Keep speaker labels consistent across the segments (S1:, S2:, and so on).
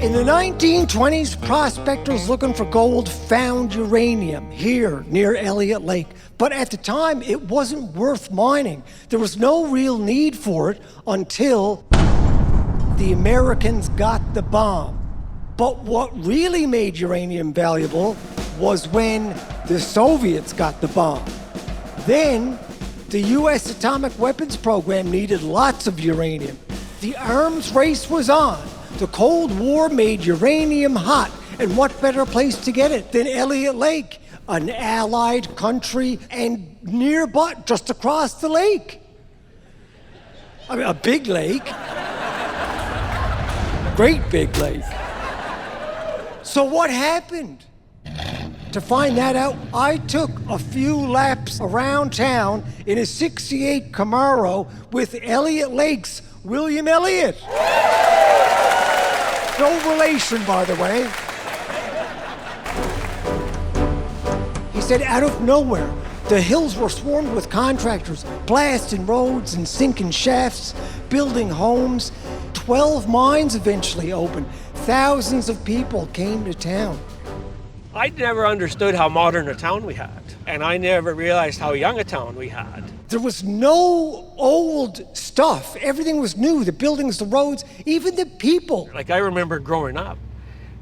S1: In the 1920s, prospectors looking for gold found uranium here near Elliot Lake. But at the time, it wasn't worth mining. There was no real need for it until the Americans got the bomb. But what really made uranium valuable was when the Soviets got the bomb. Then, the US atomic weapons program needed lots of uranium. The arms race was on. The Cold War made uranium hot, and what better place to get it than Elliot Lake, an allied country and nearby, just across the lake. I mean, a big lake. Great big lake. So what happened? To find that out, I took a few laps around town in a '68 Camaro with Elliot Lake's William Elliot. No relation, by the way. He said out of nowhere, the hills were swarmed with contractors, blasting roads and sinking shafts, building homes. 12 mines eventually opened. Thousands of people came to town.
S2: I never understood how modern a town we had, and I never realized how young a town we had.
S1: There was no old stuff. Everything was new, the buildings, the roads, even the people.
S2: Like, I remember growing up,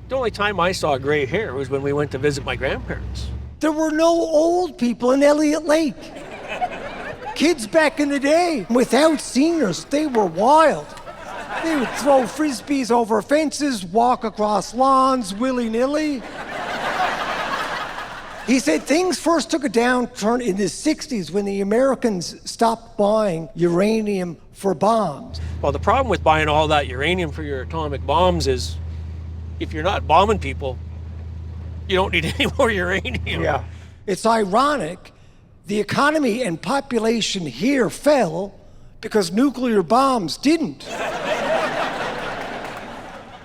S2: the only time I saw gray hair was when we went to visit my grandparents.
S1: There were no old people in Elliot Lake. Kids back in the day, without seniors, they were wild. They would throw frisbees over fences, walk across lawns willy-nilly. He said things first took a downturn in the 60s when the Americans stopped buying uranium for bombs.
S2: Well, the problem with buying all that uranium for your atomic bombs is if you're not bombing people, you don't need any more uranium.
S1: Yeah. It's ironic, the economy and population here fell because nuclear bombs didn't.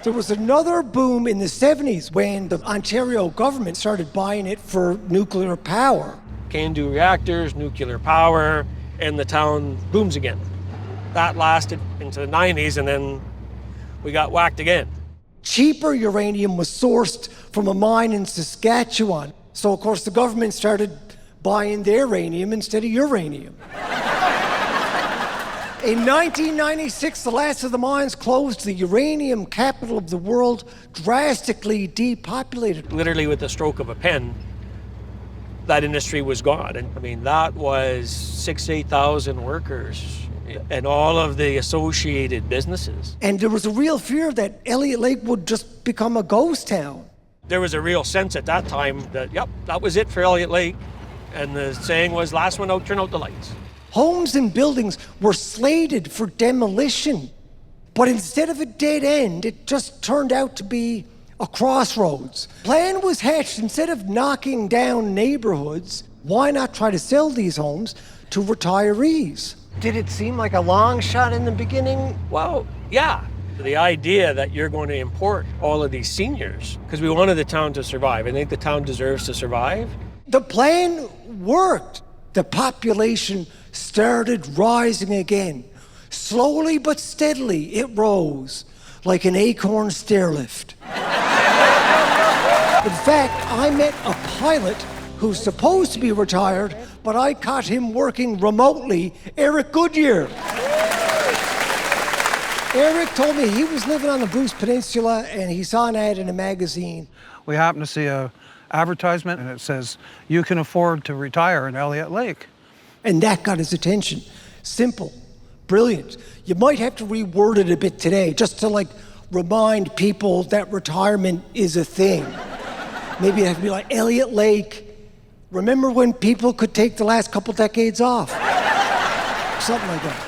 S1: There was another boom in the 70s when the Ontario government started buying it for nuclear power.
S2: Can-do reactors, nuclear power, and the town booms again. That lasted into the 90s, and then we got whacked again.
S1: Cheaper uranium was sourced from a mine in Saskatchewan. So, of course, the government started buying their uranium instead of uranium. In 1996, the last of the mines closed. The uranium capital of the world drastically depopulated.
S2: Literally with the stroke of a pen, that industry was gone. And I mean, that was 8,000 workers and all of the associated businesses.
S1: And there was a real fear that Elliot Lake would just become a ghost town.
S2: There was a real sense at that time that, yep, that was it for Elliot Lake. And the saying was, last one out, turn out the lights.
S1: Homes and buildings were slated for demolition. But instead of a dead end, it just turned out to be a crossroads. Plan was hatched. Instead of knocking down neighborhoods, why not try to sell these homes to retirees? Did it seem like a long shot in the beginning?
S2: Well, yeah. The idea that you're going to import all of these seniors, because we wanted the town to survive. I think the town deserves to survive.
S1: The plan worked. The population started rising again. Slowly but steadily, it rose like an acorn stairlift. In fact, I met a pilot who's supposed to be retired, but I caught him working remotely, Eric Goodyear. Eric told me he was living on the Bruce Peninsula and he saw an ad in a magazine.
S3: We happened to see a advertisement and it says, you can afford to retire in Elliot Lake.
S1: And that got his attention. Simple, brilliant. You might have to reword it a bit today just to remind people that retirement is a thing. Maybe it have to be like Elliot Lake. Remember when people could take the last couple decades off? Something like that.